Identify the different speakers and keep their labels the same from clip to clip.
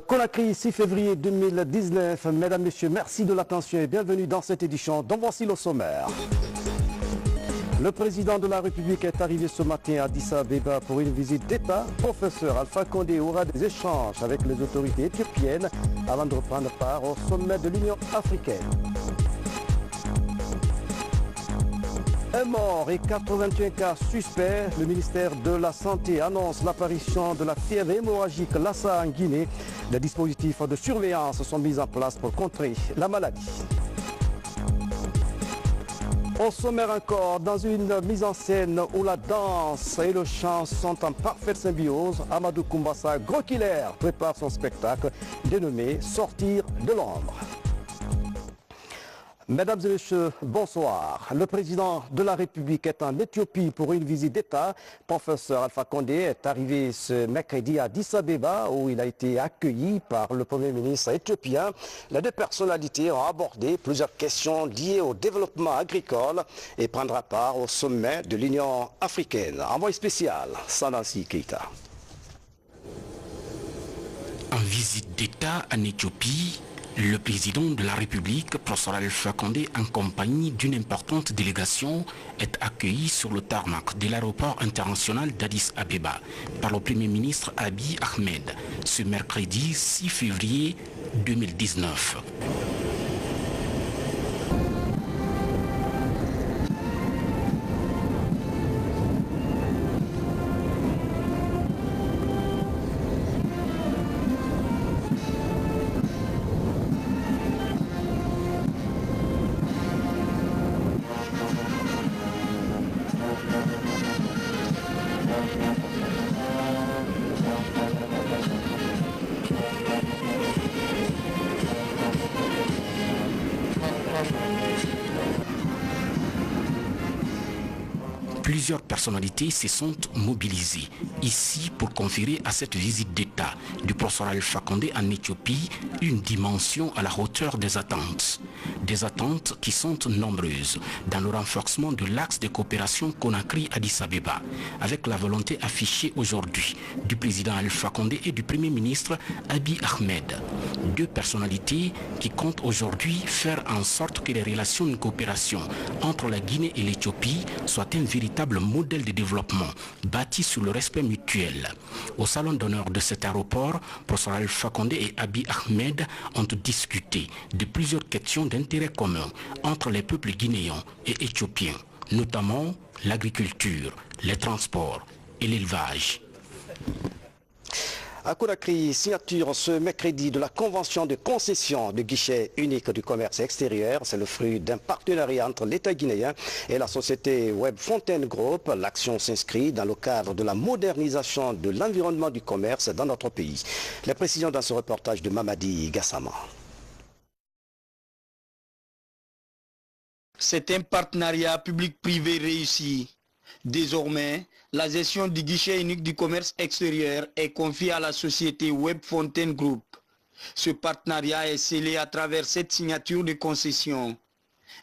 Speaker 1: Conakry, 6 février 2019. Mesdames, Messieurs, merci de l'attention et bienvenue dans cette édition dont voici le sommaire. Le président de la République est arrivé ce matin à Addis Abeba pour une visite d'État. Professeur Alpha Condé aura des échanges avec les autorités éthiopiennes avant de reprendre part au sommet de l'Union africaine. Un mort et 81 cas suspects. Le ministère de la Santé annonce l'apparition de la fièvre hémorragique Lassa en Guinée. Les dispositifs de surveillance sont mis en place pour contrer la maladie. Au sommaire encore, dans une mise en scène où la danse et le chant sont en parfaite symbiose, Amadou Koumbassa, Gros Killer, prépare son spectacle dénommé Sortir de l'ombre. Mesdames et messieurs, bonsoir. Le président de la République est en Éthiopie pour une visite d'État. Professeur Alpha Condé est arrivé ce mercredi à Addis Abeba où il a été accueilli par le Premier ministre éthiopien. Les deux personnalités ont abordé plusieurs questions liées au développement agricole et prendra part au sommet de l'Union africaine. Envoyé spécial, Sanasi Keita.
Speaker 2: En visite d'État en Éthiopie, le président de la République, professeur Alpha Condé, en compagnie d'une importante délégation, est accueilli sur le tarmac de l'aéroport international d'Addis Abeba par le Premier ministre Abiy Ahmed ce mercredi 6 février 2019. Plusieurs personnalités se sont mobilisées ici pour conférer à cette visite d'État du professeur Alpha Condé en Éthiopie une dimension à la hauteur des attentes. Des attentes qui sont nombreuses dans le renforcement de l'axe de coopération Conakry-Addis Abeba, avec la volonté affichée aujourd'hui du président Alpha Condé et du Premier ministre Abiy Ahmed. Deux personnalités qui comptent aujourd'hui faire en sorte que les relations de coopération entre la Guinée et l'Éthiopie soient un véritable modèle de développement bâti sur le respect mutuel. Au salon d'honneur de cet aéroport, professeur Alpha Condé et Abiy Ahmed ont discuté de plusieurs questions d'intérêt commun entre les peuples guinéens et éthiopiens, notamment l'agriculture, les transports et l'élevage.
Speaker 1: À Conakry, signature ce mercredi de la convention de concession de guichet unique du commerce extérieur. C'est le fruit d'un partenariat entre l'État guinéen et la société Web Fontaine Group. L'action s'inscrit dans le cadre de la modernisation de l'environnement du commerce dans notre pays. Les précisions dans ce reportage de Mamadi Gassama.
Speaker 3: C'est un partenariat public-privé réussi. Désormais, la gestion du guichet unique du commerce extérieur est confiée à la société Web Fontaine Group. Ce partenariat est scellé à travers cette signature de concession.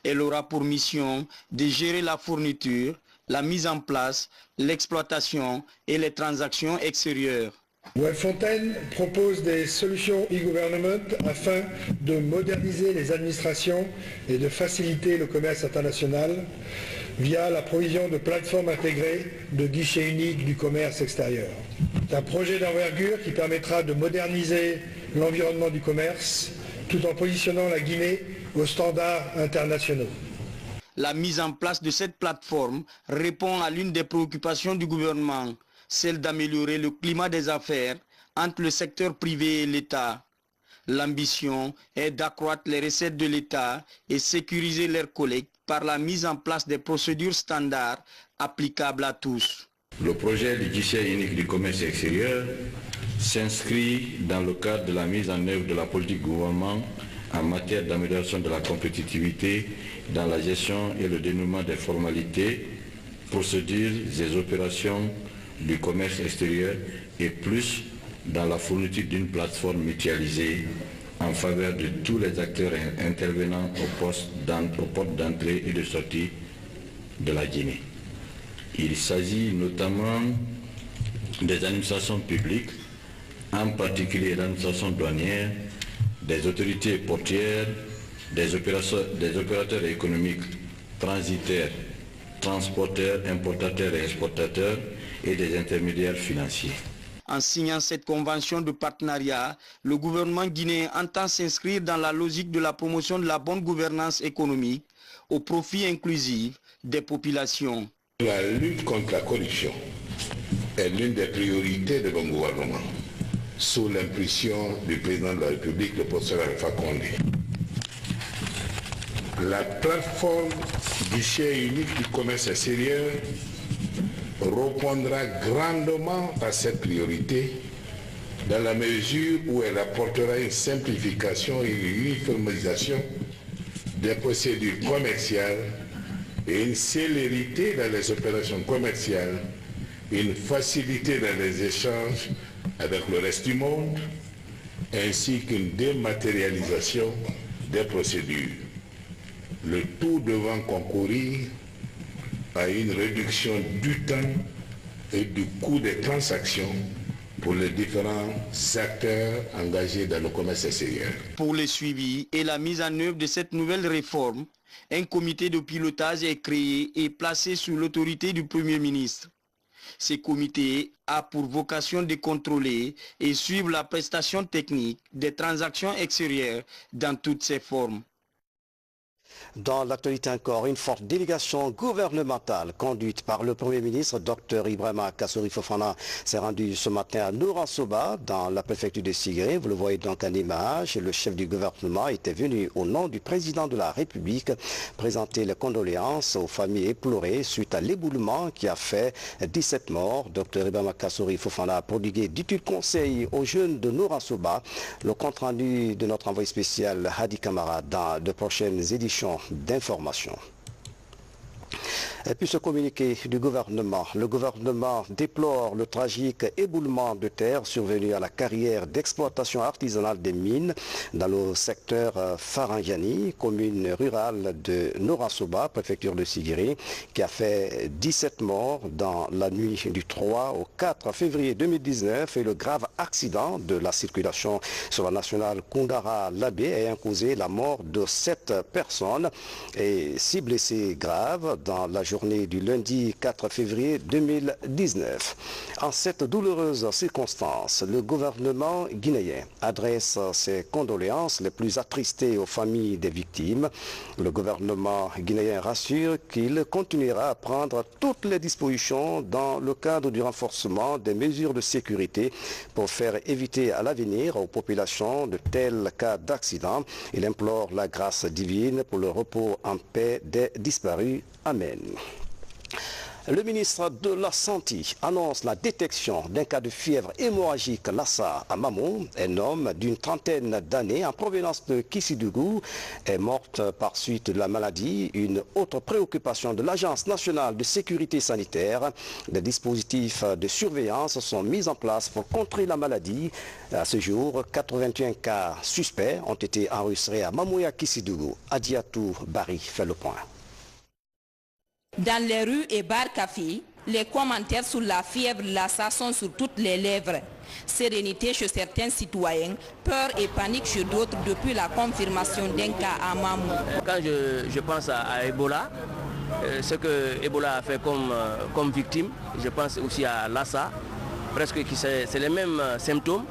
Speaker 3: Elle aura pour mission de gérer la fourniture, la mise en place, l'exploitation et les transactions extérieures.
Speaker 4: Web Fontaine propose des solutions e-government afin de moderniser les administrations et de faciliter le commerce international via la provision de plateformes intégrées de guichets uniques du commerce extérieur. C'est un projet d'envergure qui permettra de moderniser l'environnement du commerce tout en positionnant la Guinée aux standards internationaux.
Speaker 3: La mise en place de cette plateforme répond à l'une des préoccupations du gouvernement, celle d'améliorer le climat des affaires entre le secteur privé et l'État. L'ambition est d'accroître les recettes de l'État et sécuriser leur collecte par la mise en place des procédures standards applicables à tous.
Speaker 5: Le projet du guichet unique du commerce extérieur s'inscrit dans le cadre de la mise en œuvre de la politique du gouvernement en matière d'amélioration de la compétitivité dans la gestion et le dénouement des formalités, procédures et opérations du commerce extérieur et plus dans la fourniture d'une plateforme mutualisée en faveur de tous les acteurs intervenant aux portes d'entrée et de sortie de la Guinée. Il s'agit notamment des administrations publiques, en particulier l'administration douanière, des autorités portières, des opérateurs économiques transitaires, transporteurs, importateurs et exportateurs et des intermédiaires financiers.
Speaker 3: En signant cette convention de partenariat, le gouvernement guinéen entend s'inscrire dans la logique de la promotion de la bonne gouvernance économique au profit inclusif des populations.
Speaker 6: La lutte contre la corruption est l'une des priorités de mon gouvernement, sous l'impulsion du président de la République, le professeur Alpha Condé. La plateforme guichet unique du commerce extérieur répondra grandement à cette priorité dans la mesure où elle apportera une simplification et une uniformisation des procédures commerciales et une célérité dans les opérations commerciales, une facilité dans les échanges avec le reste du monde, ainsi qu'une dématérialisation des procédures. Le tout devant concourir à une réduction du temps et du coût des transactions pour les différents acteurs engagés dans le commerce extérieur.
Speaker 3: Pour le suivi et la mise en œuvre de cette nouvelle réforme, un comité de pilotage est créé et placé sous l'autorité du Premier ministre. Ce comité a pour vocation de contrôler et suivre la prestation technique des transactions extérieures dans toutes ses formes.
Speaker 1: Dans l'actualité encore, une forte délégation gouvernementale conduite par le Premier ministre, Dr Ibrahima Kassory Fofana, s'est rendue ce matin à Nourasoba, dans la préfecture de Sigré. Vous le voyez donc en image. Le chef du gouvernement était venu au nom du président de la République présenter les condoléances aux familles éplorées suite à l'éboulement qui a fait 17 morts. Dr Ibrahima Kassory Fofana a prodigué d'utiles conseils aux jeunes de Nourasoba. Le compte rendu de notre envoyé spécial Hadi Kamara dans de prochaines éditions d'information. Et puis ce communiqué du gouvernement. Le gouvernement déplore le tragique éboulement de terre survenu à la carrière d'exploitation artisanale des mines dans le secteur Farangiani, commune rurale de Nourasoba, préfecture de Sigré, qui a fait 17 morts dans la nuit du 3 au 4 février 2019 et le grave accident de la circulation sur la nationale Koundara-Labé ayant causé la mort de 7 personnes et 6 blessés graves dans la journée du lundi 4 février 2019. En cette douloureuse circonstance, le gouvernement guinéen adresse ses condoléances les plus attristées aux familles des victimes. Le gouvernement guinéen rassure qu'il continuera à prendre toutes les dispositions dans le cadre du renforcement des mesures de sécurité pour faire éviter à l'avenir aux populations de tels cas d'accident. Il implore la grâce divine pour le repos en paix des disparus. Amen. Le ministre de la Santé annonce la détection d'un cas de fièvre hémorragique Lassa à Mamou. Un homme d'une trentaine d'années en provenance de Kissidougou est morte par suite de la maladie. Une autre préoccupation de l'Agence nationale de sécurité sanitaire. Des dispositifs de surveillance sont mis en place pour contrer la maladie. À ce jour, 81 cas suspects ont été enregistrés à Mamouya Kissidougou. Adiatou Bari fait le point.
Speaker 7: Dans les rues et bars cafés, les commentaires sur la fièvre Lassa sont sur toutes les lèvres. Sérénité chez certains citoyens, peur et panique chez d'autres depuis la confirmation d'un cas à Mamou.
Speaker 8: Quand je pense à Ebola, ce que Ebola a fait comme victime, je pense aussi à Lassa, presque c'est les mêmes symptômes.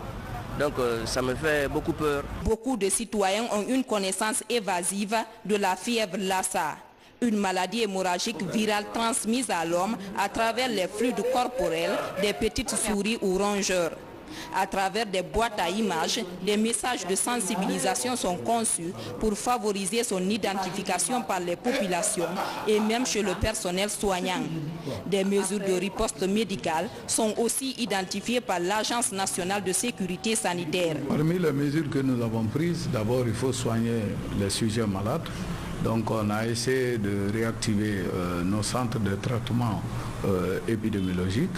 Speaker 8: Donc ça me fait beaucoup peur.
Speaker 7: Beaucoup de citoyens ont une connaissance évasive de la fièvre Lassa. Une maladie hémorragique virale transmise à l'homme à travers les fluides corporels des petites souris ou rongeurs. À travers des boîtes à images, des messages de sensibilisation sont conçus pour favoriser son identification par les populations et même chez le personnel soignant. Des mesures de riposte médicale sont aussi identifiées par l'Agence nationale de sécurité sanitaire.
Speaker 9: Parmi les mesures que nous avons prises, d'abord il faut soigner les sujets malades. Donc on a essayé de réactiver nos centres de traitement épidémiologique,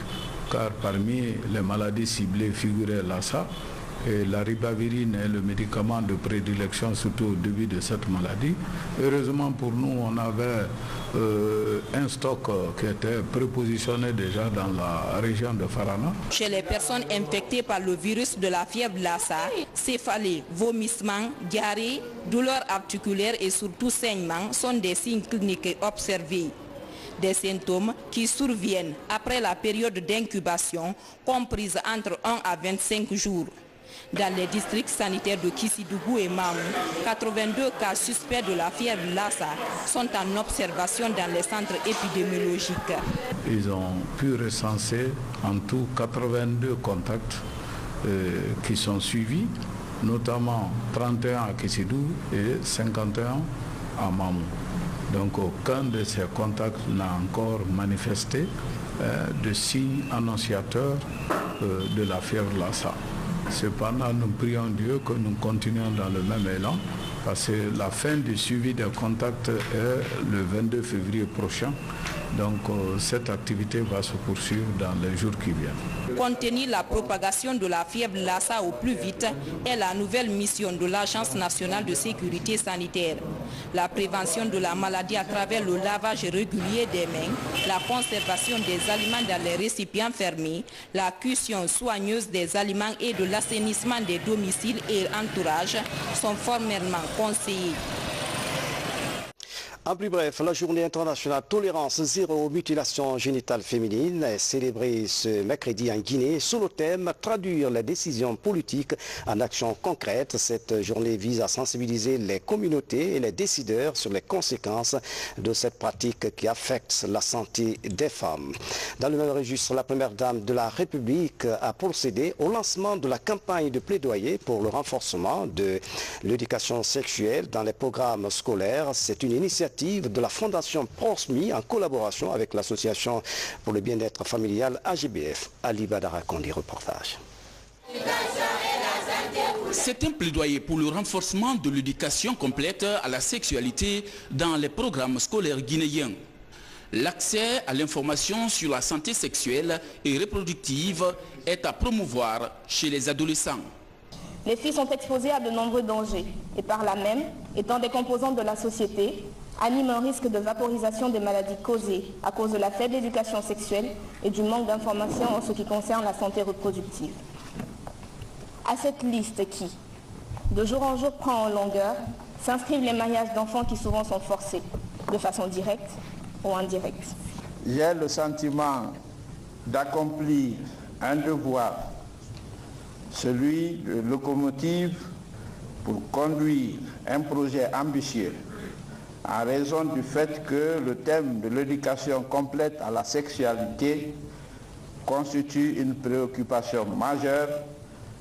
Speaker 9: car parmi les maladies ciblées figurait Lassa. Et la ribavirine est le médicament de prédilection, surtout au début de cette maladie. Heureusement pour nous, on avait un stock qui était prépositionné déjà dans la région de Farana.
Speaker 7: Chez les personnes infectées par le virus de la fièvre Lassa, céphalée, vomissements, diarrhée, douleurs articulaires et surtout saignements sont des signes cliniques observés. Des symptômes qui surviennent après la période d'incubation comprise entre 1 à 25 jours. Dans les districts sanitaires de Kissidougou et Mamou, 82 cas suspects de la fièvre Lassa sont en observation dans les centres épidémiologiques.
Speaker 9: Ils ont pu recenser en tout 82 contacts qui sont suivis, notamment 31 à Kissidou et 51 à Mamou. Donc aucun de ces contacts n'a encore manifesté de signes annonciateurs de la fièvre Lassa. Cependant, nous prions Dieu que nous continuions dans le même élan, parce que la fin du suivi des contacts est le 22 février prochain. Donc cette activité va se poursuivre dans les jours qui viennent.
Speaker 7: Contenir la propagation de la fièvre Lassa au plus vite est la nouvelle mission de l'Agence nationale de sécurité sanitaire. La prévention de la maladie à travers le lavage régulier des mains, la conservation des aliments dans les récipients fermés, la cuisson soigneuse des aliments et de l'assainissement des domiciles et entourages sont formellement conseillés.
Speaker 1: En plus bref, la journée internationale tolérance zéro aux mutilations génitales féminines est célébrée ce mercredi en Guinée sous le thème « Traduire les décisions politiques en actions concrètes ». Cette journée vise à sensibiliser les communautés et les décideurs sur les conséquences de cette pratique qui affecte la santé des femmes. Dans le même registre, la première dame de la République a procédé au lancement de la campagne de plaidoyer pour le renforcement de l'éducation sexuelle dans les programmes scolaires. C'est une initiative de la Fondation Prosmi en collaboration avec l'association pour le bien-être familial AGBF. Ali Badara Kondi, reportage.
Speaker 2: C'est un plaidoyer pour le renforcement de l'éducation complète à la sexualité dans les programmes scolaires guinéens. L'accès à l'information sur la santé sexuelle et reproductive est à promouvoir chez les adolescents.
Speaker 10: Les filles sont exposées à de nombreux dangers et par là même, étant des composantes de la société, animent un risque de vaporisation des maladies causées à cause de la faible éducation sexuelle et du manque d'informations en ce qui concerne la santé reproductive. À cette liste qui, de jour en jour, prend en longueur, s'inscrivent les mariages d'enfants qui souvent sont forcés, de façon directe ou indirecte.
Speaker 11: J'ai le sentiment d'accomplir un devoir, celui de locomotive pour conduire un projet ambitieux, en raison du fait que le thème de l'éducation complète à la sexualité constitue une préoccupation majeure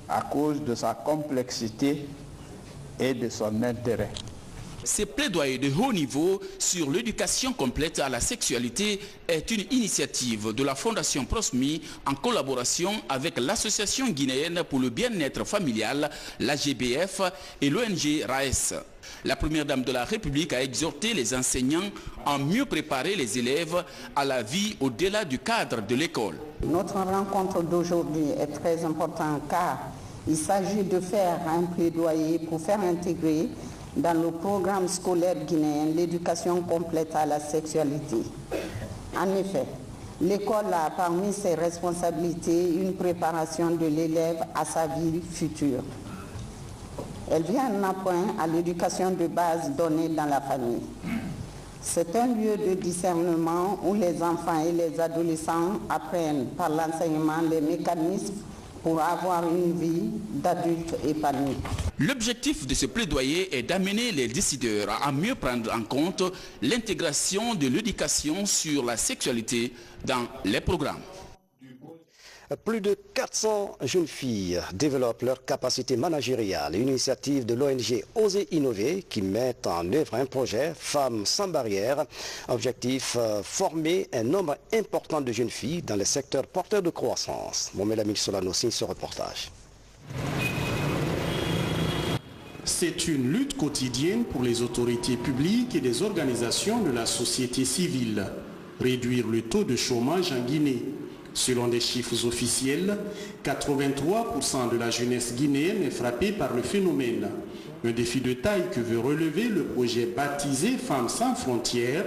Speaker 11: à cause de sa complexité et de son intérêt.
Speaker 2: Ce plaidoyer de haut niveau sur l'éducation complète à la sexualité est une initiative de la Fondation Prosmi en collaboration avec l'Association guinéenne pour le bien-être familial, l'AGBF et l'ONG RAES. La première dame de la République a exhorté les enseignants à mieux préparer les élèves à la vie au-delà du cadre de l'école.
Speaker 12: Notre rencontre d'aujourd'hui est très importante car il s'agit de faire un plaidoyer pour faire intégrer dans le programme scolaire guinéen l'éducation complète à la sexualité. En effet, l'école a parmi ses responsabilités une préparation de l'élève à sa vie future. Elle vient en appoint à l'éducation de base donnée dans la famille. C'est un lieu de discernement où les enfants et les adolescents apprennent par l'enseignement les mécanismes pour avoir une vie d'adulte épanouie.
Speaker 2: L'objectif de ce plaidoyer est d'amener les décideurs à mieux prendre en compte l'intégration de l'éducation sur la sexualité dans les programmes.
Speaker 1: Plus de 400 jeunes filles développent leur capacité managériale. Une initiative de l'ONG Oser Innover qui met en œuvre un projet Femmes sans barrières. Objectif, former un nombre important de jeunes filles dans les secteurs porteurs de croissance. Mohamed Amil Solano signe ce reportage.
Speaker 13: C'est une lutte quotidienne pour les autorités publiques et les organisations de la société civile. Réduire le taux de chômage en Guinée. Selon les chiffres officiels, 83% de la jeunesse guinéenne est frappée par le phénomène. Un défi de taille que veut relever le projet baptisé Femmes sans frontières,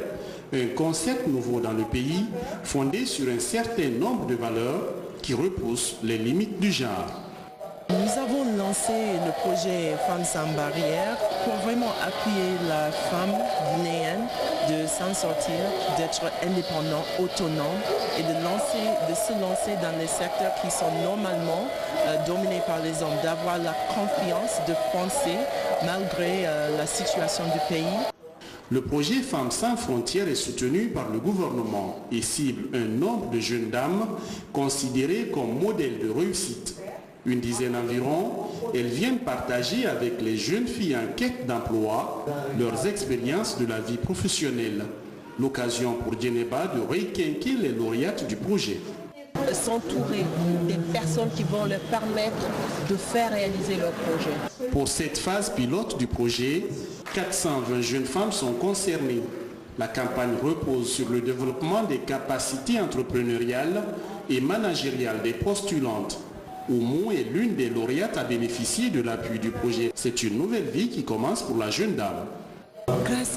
Speaker 13: un concept nouveau dans le pays, fondé sur un certain nombre de valeurs qui repoussent les limites du genre.
Speaker 14: Nous avons lancé le projet Femmes sans barrières pour vraiment appuyer la femme guinéenne de s'en sortir, d'être indépendante, autonome et de se lancer dans les secteurs qui sont normalement dominés par les hommes, d'avoir la confiance de penser malgré la situation du pays.
Speaker 13: Le projet Femmes sans frontières est soutenu par le gouvernement et cible un nombre de jeunes dames considérées comme modèles de réussite. Une dizaine environ, elles viennent partager avec les jeunes filles en quête d'emploi leurs expériences de la vie professionnelle. L'occasion pour Djeneba de requinquer les lauréates du projet.
Speaker 14: S'entourer des personnes qui vont leur permettre de faire réaliser leur projet.
Speaker 13: Pour cette phase pilote du projet, 420 jeunes femmes sont concernées. La campagne repose sur le développement des capacités entrepreneuriales et managériales des postulantes. Oumou est l'une des lauréates à bénéficier de l'appui du projet. C'est une nouvelle vie qui commence pour la jeune dame.
Speaker 15: Grâce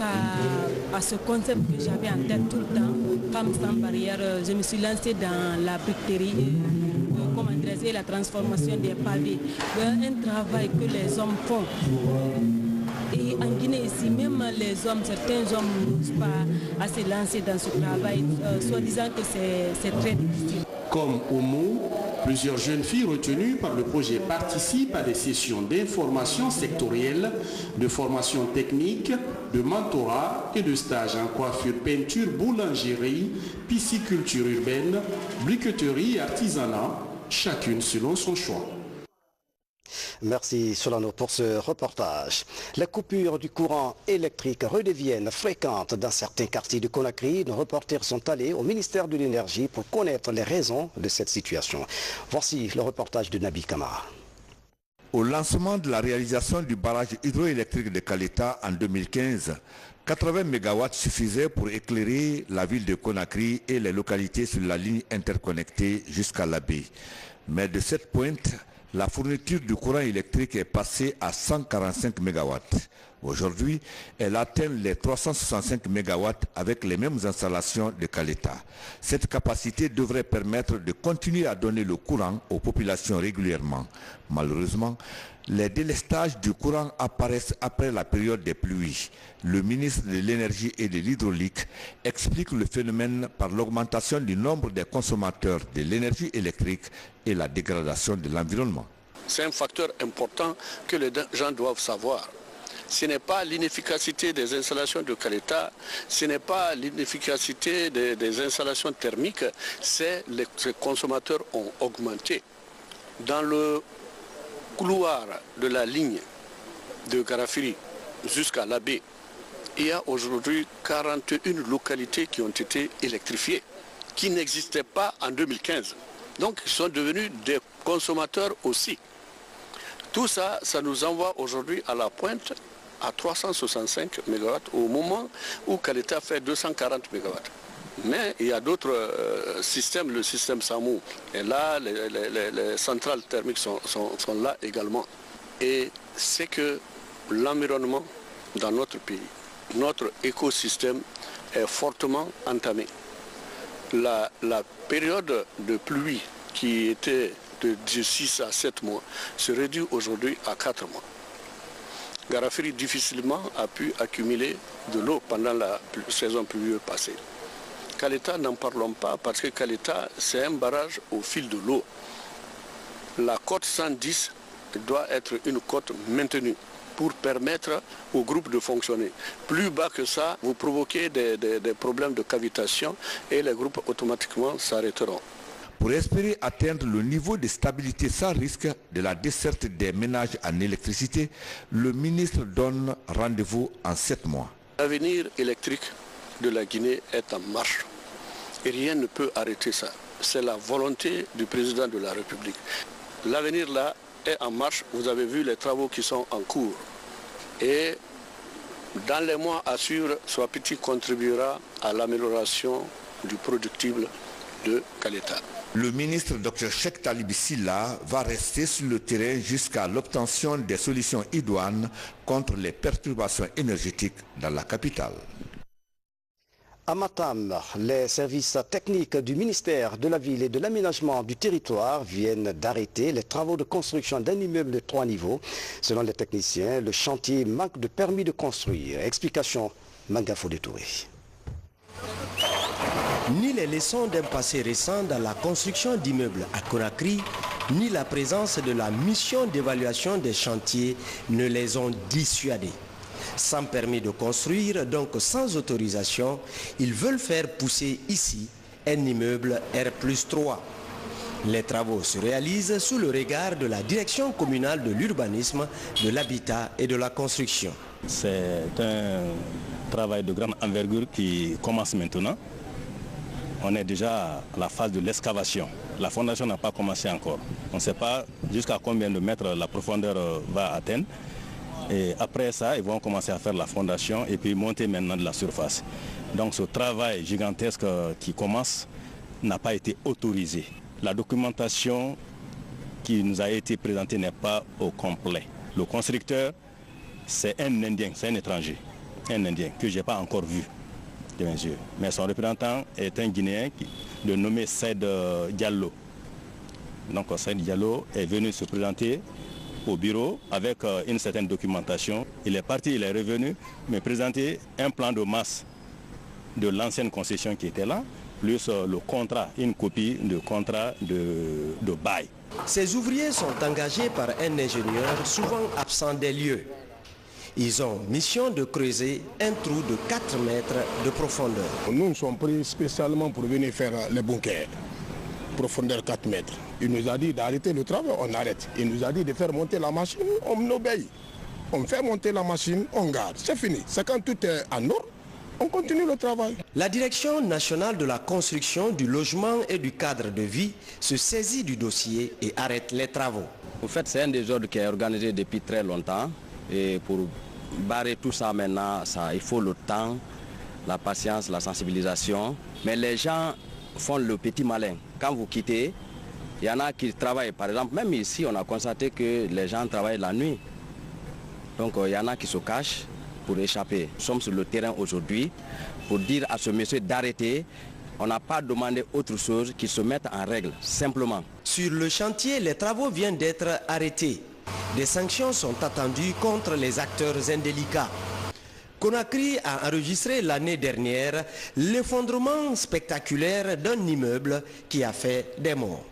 Speaker 15: à ce concept que j'avais en tête tout le temps, Femmes sans barrières, je me suis lancée dans la briqueterie, et la transformation des pavés. Un travail que les hommes font. Et en Guinée ici, même les hommes, certains hommes n'osent pas à se lancer dans ce travail, soi-disant que c'est très difficile.
Speaker 13: Comme Oumou, plusieurs jeunes filles retenues par le projet participent à des sessions d'information sectorielle, de formation technique, de mentorat et de stages en coiffure, peinture, boulangerie, pisciculture urbaine, briqueterie et artisanat, chacune selon son choix.
Speaker 1: Merci Solano pour ce reportage. Les coupures du courant électrique redeviennent fréquentes dans certains quartiers de Conakry. Nos reporters sont allés au ministère de l'Énergie pour connaître les raisons de cette situation. Voici le reportage de Nabi Kamara.
Speaker 16: Au lancement de la réalisation du barrage hydroélectrique de Kaleta en 2015, 80 MW suffisaient pour éclairer la ville de Conakry et les localités sur la ligne interconnectée jusqu'à la baie. Mais de cette pointe, la fourniture du courant électrique est passée à 145 MW. Aujourd'hui, elle atteint les 365 MW avec les mêmes installations de Kaleta. Cette capacité devrait permettre de continuer à donner le courant aux populations régulièrement. Malheureusement, les délestages du courant apparaissent après la période des pluies. Le ministre de l'Énergie et de l'Hydraulique explique le phénomène par l'augmentation du nombre des consommateurs de l'énergie électrique et la dégradation de l'environnement.
Speaker 17: C'est un facteur important que les gens doivent savoir. Ce n'est pas l'inefficacité des installations de Kaleta, ce n'est pas l'inefficacité des installations thermiques, c'est que les consommateurs ont augmenté. Dans le couloir de la ligne de Garafiri jusqu'à la baie, il y a aujourd'hui 41 localités qui ont été électrifiées, qui n'existaient pas en 2015. Donc ils sont devenus des consommateurs aussi. Tout ça, ça nous envoie aujourd'hui à la pointe à 365 MW au moment où Kaleta fait 240 MW. Mais il y a d'autres systèmes, le système SAMU est là, les centrales thermiques sont là également. Et c'est que l'environnement dans notre pays, notre écosystème est fortement entamé. La période de pluie qui était de 6 à 7 mois se réduit aujourd'hui à 4 mois. Garafiri difficilement a pu accumuler de l'eau pendant la saison pluvieuse passée. Kaleta, n'en parlons pas parce que Kaleta, c'est un barrage au fil de l'eau. La côte 110 doit être une côte maintenue pour permettre au groupe de fonctionner. Plus bas que ça, vous provoquez des problèmes de cavitation et les groupes automatiquement s'arrêteront.
Speaker 16: Pour espérer atteindre le niveau de stabilité sans risque de la desserte des ménages en électricité, le ministre donne rendez-vous en 7 mois.
Speaker 17: L'avenir électrique de la Guinée est en marche et rien ne peut arrêter ça. C'est la volonté du président de la République. L'avenir là est en marche, vous avez vu les travaux qui sont en cours. Et dans les mois à suivre, Swapiti contribuera à l'amélioration du productible de Kaleta.
Speaker 16: Le ministre Dr Cheikh Talib Silla va rester sur le terrain jusqu'à l'obtention des solutions idoines contre les perturbations énergétiques dans la capitale.
Speaker 1: À Matam, les services techniques du ministère de la Ville et de l'Aménagement du Territoire viennent d'arrêter les travaux de construction d'un immeuble de 3 niveaux. Selon les techniciens, le chantier manque de permis de construire. Explication, Mangafo Détouré.
Speaker 18: Ni les leçons d'un passé récent dans la construction d'immeubles à Conakry, ni la présence de la mission d'évaluation des chantiers ne les ont dissuadés. Sans permis de construire, donc sans autorisation, ils veulent faire pousser ici un immeuble R+3. Les travaux se réalisent sous le regard de la direction communale de l'urbanisme, de l'habitat et de la construction.
Speaker 19: C'est un travail de grande envergure qui commence maintenant. On est déjà à la phase de l'excavation. La fondation n'a pas commencé encore. On ne sait pas jusqu'à combien de mètres la profondeur va atteindre. Et après ça, ils vont commencer à faire la fondation et puis monter maintenant de la surface. Donc ce travail gigantesque qui commence n'a pas été autorisé. La documentation qui nous a été présentée n'est pas au complet. Le constructeur, c'est un Indien, c'est un étranger, un Indien que je n'ai pas encore vu de mes yeux. Mais son représentant est un Guinéen de nommé Saïd Diallo. Donc Saïd Diallo est venu se présenter au bureau avec une certaine documentation. Il est parti, il est revenu, me présenter un plan de masse de l'ancienne concession qui était là, plus le contrat, une copie de contrat de bail.
Speaker 18: Ces ouvriers sont engagés par un ingénieur souvent absent des lieux. Ils ont mission de creuser un trou de 4 mètres de profondeur.
Speaker 20: Nous sommes pris spécialement pour venir faire les bunkers, profondeur 4 mètres. Il nous a dit d'arrêter le travail, on arrête. Il nous a dit de faire monter la machine, on obéit. On fait monter la machine, on garde, c'est fini. C'est quand tout est en ordre, on continue le travail.
Speaker 18: La Direction nationale de la construction, du logement et du cadre de vie se saisit du dossier et arrête les travaux.
Speaker 8: En fait, c'est un désordre qui est organisé depuis très longtemps. Et pour barrer tout ça maintenant, il faut le temps, la patience, la sensibilisation. Mais les gens font le petit malin. Quand vous quittez, il y en a qui travaillent. Par exemple, même ici, on a constaté que les gens travaillent la nuit. Donc il y en a qui se cachent pour échapper. Nous sommes sur le terrain aujourd'hui pour dire à ce monsieur d'arrêter. On n'a pas demandé autre chose qu'il se mette en règle, simplement.
Speaker 18: Sur le chantier, les travaux viennent d'être arrêtés. Des sanctions sont attendues contre les acteurs indélicats. Conakry a enregistré l'année dernière l'effondrement spectaculaire d'un immeuble qui a fait des morts.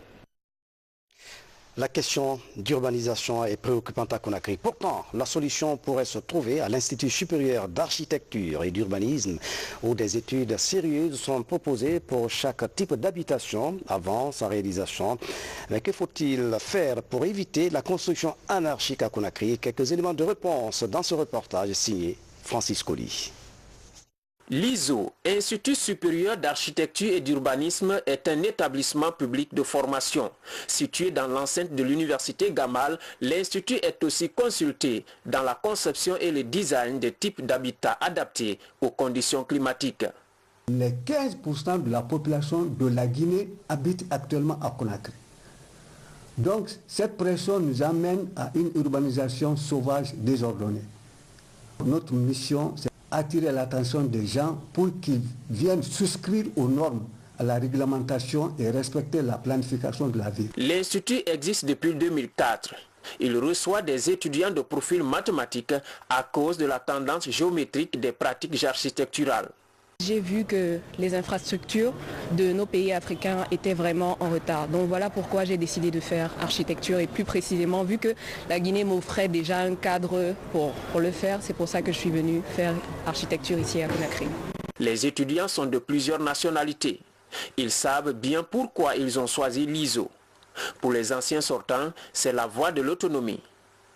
Speaker 1: La question d'urbanisation est préoccupante à Conakry. Pourtant, la solution pourrait se trouver à l'Institut supérieur d'architecture et d'urbanisme, où des études sérieuses sont proposées pour chaque type d'habitation avant sa réalisation. Mais que faut-il faire pour éviter la construction anarchique à Conakry? Quelques éléments de réponse dans ce reportage signé Francis Colli.
Speaker 21: L'ISO, Institut supérieur d'architecture et d'urbanisme, est un établissement public de formation. Situé dans l'enceinte de l'université Gamal, l'institut est aussi consulté dans la conception et le design des types d'habitats adaptés aux conditions climatiques.
Speaker 22: Les 15% de la population de la Guinée habite actuellement à Conakry. Donc cette pression nous amène à une urbanisation sauvage désordonnée. Notre mission, c'est attirer l'attention des gens pour qu'ils viennent souscrire aux normes, à la réglementation et respecter la planification de la ville.
Speaker 21: L'institut existe depuis 2004. Il reçoit des étudiants de profil mathématique à cause de la tendance géométrique des pratiques architecturales.
Speaker 23: J'ai vu que les infrastructures de nos pays africains étaient vraiment en retard. Donc voilà pourquoi j'ai décidé de faire architecture et plus précisément, vu que la Guinée m'offrait déjà un cadre pour le faire, c'est pour ça que je suis venue faire architecture ici à Conakry.
Speaker 21: Les étudiants sont de plusieurs nationalités. Ils savent bien pourquoi ils ont choisi l'ISO. Pour les anciens sortants, c'est la voie de l'autonomie.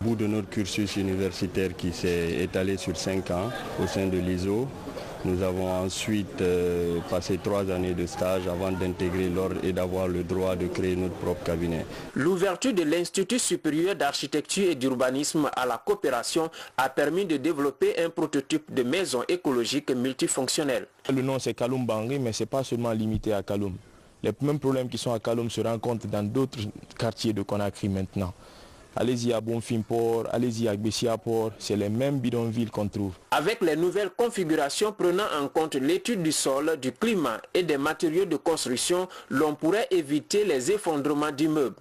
Speaker 24: Au bout de notre cursus universitaire qui s'est étalé sur 5 ans au sein de l'ISO, nous avons ensuite passé 3 années de stage avant d'intégrer l'ordre et d'avoir le droit de créer notre propre cabinet.
Speaker 21: L'ouverture de l'Institut supérieur d'architecture et d'urbanisme à la coopération a permis de développer un prototype de maison écologique multifonctionnelle.
Speaker 25: Le nom c'est Kaloum Bangui, mais ce n'est pas seulement limité à Kaloum.
Speaker 3: Les mêmes problèmes qui sont à Kaloum se rencontrent dans d'autres quartiers de Conakry maintenant. Allez-y à Bonfim-Port, allez-y à Gbessia-Port, c'est les mêmes bidonvilles qu'on trouve.
Speaker 21: Avec les nouvelles configurations prenant en compte l'étude du sol, du climat et des matériaux de construction, l'on pourrait éviter les effondrements d'immeubles.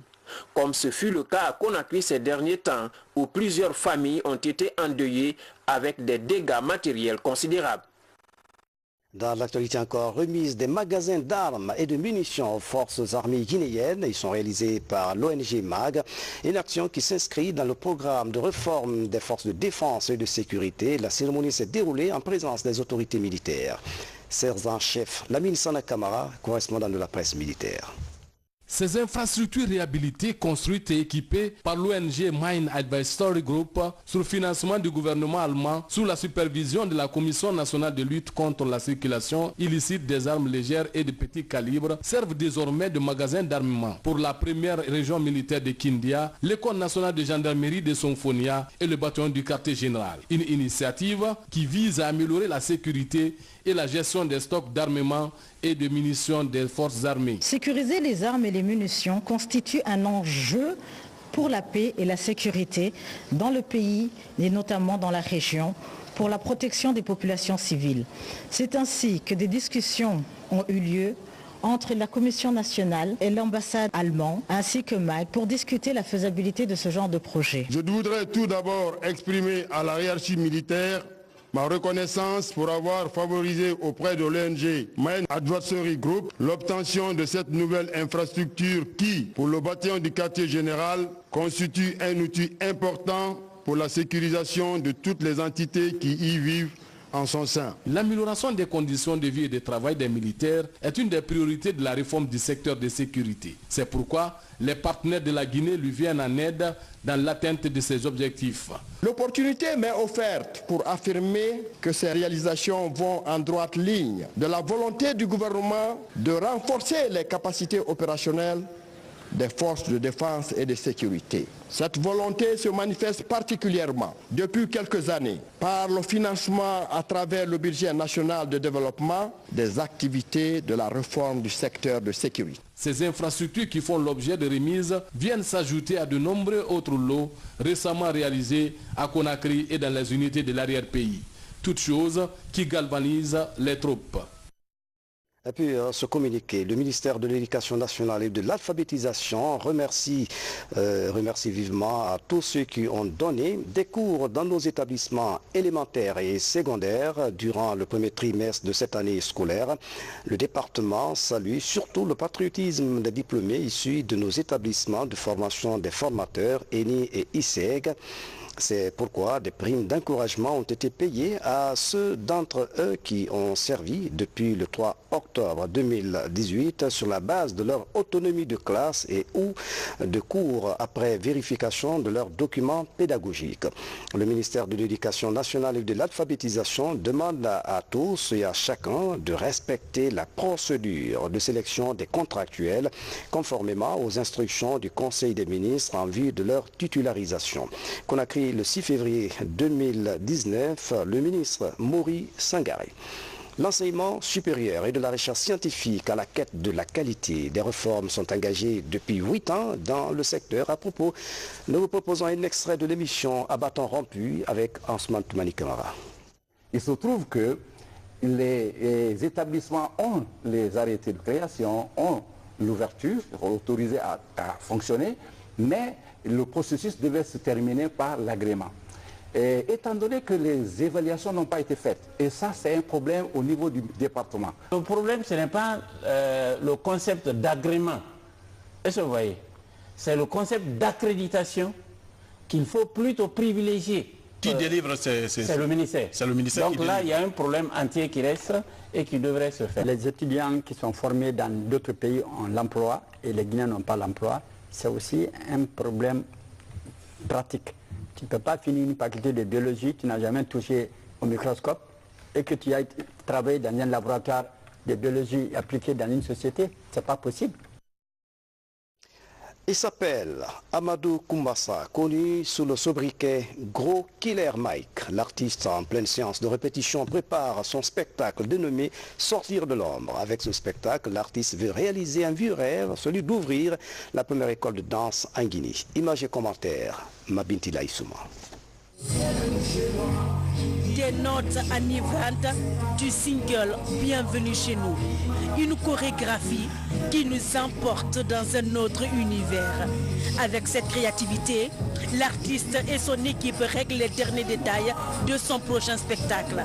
Speaker 21: Comme ce fut le cas à Conakry ces derniers temps, où plusieurs familles ont été endeuillées avec des dégâts matériels considérables.
Speaker 1: Dans l'actualité encore, remise des magasins d'armes et de munitions aux forces armées guinéennes. Ils sont réalisés par l'ONG MAG, une action qui s'inscrit dans le programme de réforme des forces de défense et de sécurité. La cérémonie s'est déroulée en présence des autorités militaires. Sergent-chef Lamine Sana Kamara, correspondant de la presse militaire.
Speaker 4: Ces infrastructures réhabilitées, construites et équipées par l'ONG Mine Advisory Group sous le financement du gouvernement allemand, sous la supervision de la Commission nationale de lutte contre la circulation illicite des armes légères et de petit calibre, servent désormais de magasins d'armement pour la première région militaire de Kindia, l'école nationale de gendarmerie de Sonfonia et le bataillon du quartier général. Une initiative qui vise à améliorer la sécurité et la gestion des stocks d'armement et de munitions des forces armées.
Speaker 5: Sécuriser les armes et les munitions constitue un enjeu pour la paix et la sécurité dans le pays et notamment dans la région pour la protection des populations civiles. C'est ainsi que des discussions ont eu lieu entre la Commission nationale et l'ambassade allemande ainsi que MAG pour discuter la faisabilité de ce genre de projet.
Speaker 20: Je voudrais tout d'abord exprimer à la hiérarchie militaire ma reconnaissance pour avoir favorisé auprès de l'ONG Mine Advisory Group l'obtention de cette nouvelle infrastructure qui, pour le bataillon du quartier général, constitue un outil important pour la sécurisation de toutes les entités qui y vivent en son sein.
Speaker 4: L'amélioration des conditions de vie et de travail des militaires est une des priorités de la réforme du secteur de sécurité. C'est pourquoi les partenaires de la Guinée lui viennent en aide dans l'atteinte de ses objectifs.
Speaker 20: L'opportunité m'est offerte pour affirmer que ces réalisations vont en droite ligne de la volonté du gouvernement de renforcer les capacités opérationnelles des forces de défense et de sécurité. Cette volonté se manifeste particulièrement depuis quelques années par le financement à travers le budget national de développement des activités de la réforme du secteur de sécurité.
Speaker 4: Ces infrastructures qui font l'objet de remises viennent s'ajouter à de nombreux autres lots récemment réalisés à Conakry et dans les unités de l'arrière-pays. Toutes choses qui galvanisent les troupes.
Speaker 1: Et puis, ce communiqué, le ministère de l'Éducation nationale et de l'alphabétisation remercie vivement à tous ceux qui ont donné des cours dans nos établissements élémentaires et secondaires durant le premier trimestre de cette année scolaire. Le département salue surtout le patriotisme des diplômés issus de nos établissements de formation des formateurs, ENI et ISEG. C'est pourquoi des primes d'encouragement ont été payées à ceux d'entre eux qui ont servi depuis le 3 octobre 2018 sur la base de leur autonomie de classe et ou de cours après vérification de leurs documents pédagogiques. Le ministère de l'Éducation nationale et de l'alphabétisation demande à tous et à chacun de respecter la procédure de sélection des contractuels conformément aux instructions du Conseil des ministres en vue de leur titularisation. Conakry, le 6 février 2019, le ministre Mori Sangaré. L'enseignement supérieur et de la recherche scientifique à la quête de la qualité des réformes sont engagées depuis 8 ans dans le secteur. À propos, nous vous proposons un extrait de l'émission à bâton rompu avec Ansman Toumani Kamara.
Speaker 6: Il se trouve que les établissements ont les arrêtés de création, ont l'ouverture, autorisés à fonctionner, mais le processus devait se terminer par l'agrément. Étant donné que les évaluations n'ont pas été faites, et ça c'est un problème au niveau du département.
Speaker 25: Le problème ce n'est pas le concept d'agrément, est-ce que vous voyez? C'est le concept d'accréditation qu'il faut plutôt privilégier.
Speaker 26: Qui délivre
Speaker 25: C'est le ministère.
Speaker 26: C'est le ministère.
Speaker 25: Donc là, il y a un problème entier qui reste et qui devrait se faire.
Speaker 27: Les étudiants qui sont formés dans d'autres pays ont l'emploi et les Guinéens n'ont pas l'emploi. C'est aussi un problème pratique. Tu ne peux pas finir une faculté de biologie, tu n'as jamais touché au microscope et que tu as travaillé dans un laboratoire de biologie appliquée dans une société. Ce n'est pas possible.
Speaker 1: Il s'appelle Amadou Koumbassa, connu sous le sobriquet Gros Killer Mike. L'artiste en pleine séance de répétition prépare son spectacle dénommé Sortir de l'ombre. Avec ce spectacle, l'artiste veut réaliser un vieux rêve, celui d'ouvrir la première école de danse en Guinée. Images et commentaires, Mabinti Laïsouma.
Speaker 2: Des notes enivrantes du single Bienvenue chez nous. Une chorégraphie qui nous emporte dans un autre univers. Avec cette créativité, l'artiste et son équipe règlent les derniers détails de son prochain spectacle.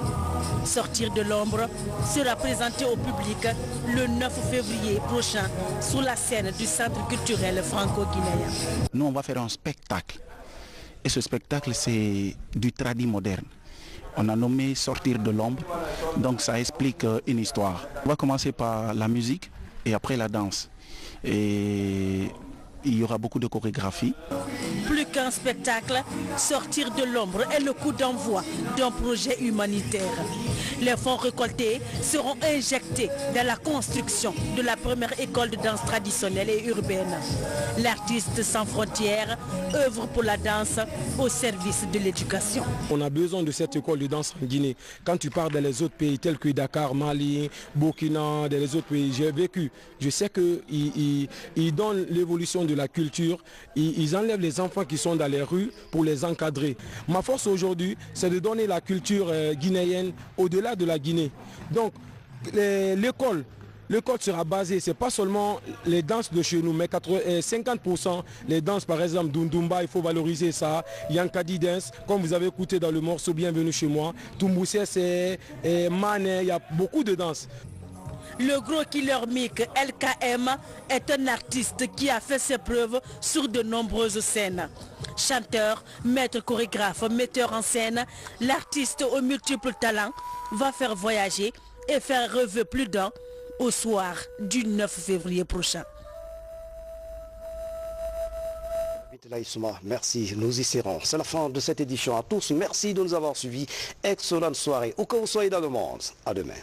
Speaker 2: Sortir de l'ombre sera présenté au public le 9 février prochain sur la scène du Centre culturel franco-guinéen.
Speaker 7: Nous, on va faire un spectacle. Et ce spectacle, c'est du tradi moderne. On a nommé Sortir de l'ombre, donc ça explique une histoire. On va commencer par la musique et après la danse. Et il y aura beaucoup de chorégraphie.
Speaker 2: Plus qu'un spectacle, Sortir de l'ombre est le coup d'envoi d'un projet humanitaire. Les fonds récoltés seront injectés dans la construction de la première école de danse traditionnelle et urbaine. L'artiste sans frontières œuvre pour la danse au service de l'éducation.
Speaker 9: On a besoin de cette école de danse en Guinée. Quand tu pars dans les autres pays tels que Dakar, Mali, Burkina, dans les autres pays, j'ai vécu. Je sais qu'ils donnent l'évolution de la culture, ils enlèvent les enfants qui sont dans les rues pour les encadrer. Ma force aujourd'hui, c'est de donner la culture guinéenne au-delà de la Guinée. Donc l'école sera basée, c'est pas seulement les danses de chez nous, mais 50% les danses, par exemple Dundumba, il faut valoriser ça. Yankadi Dance, comme vous avez écouté dans le morceau Bienvenue chez moi, Tumboussé, Mané, il y a beaucoup de danses.
Speaker 2: Le gros killer Mick LKM est un artiste qui a fait ses preuves sur de nombreuses scènes. Chanteur, maître chorégraphe, metteur en scène, l'artiste aux multiples talents va faire voyager et faire rêver plus d'un au soir du 9 février prochain.
Speaker 1: Merci, nous y serons. C'est la fin de cette édition. À tous, merci de nous avoir suivis. Excellente soirée. Où que vous soyez dans le monde. À demain.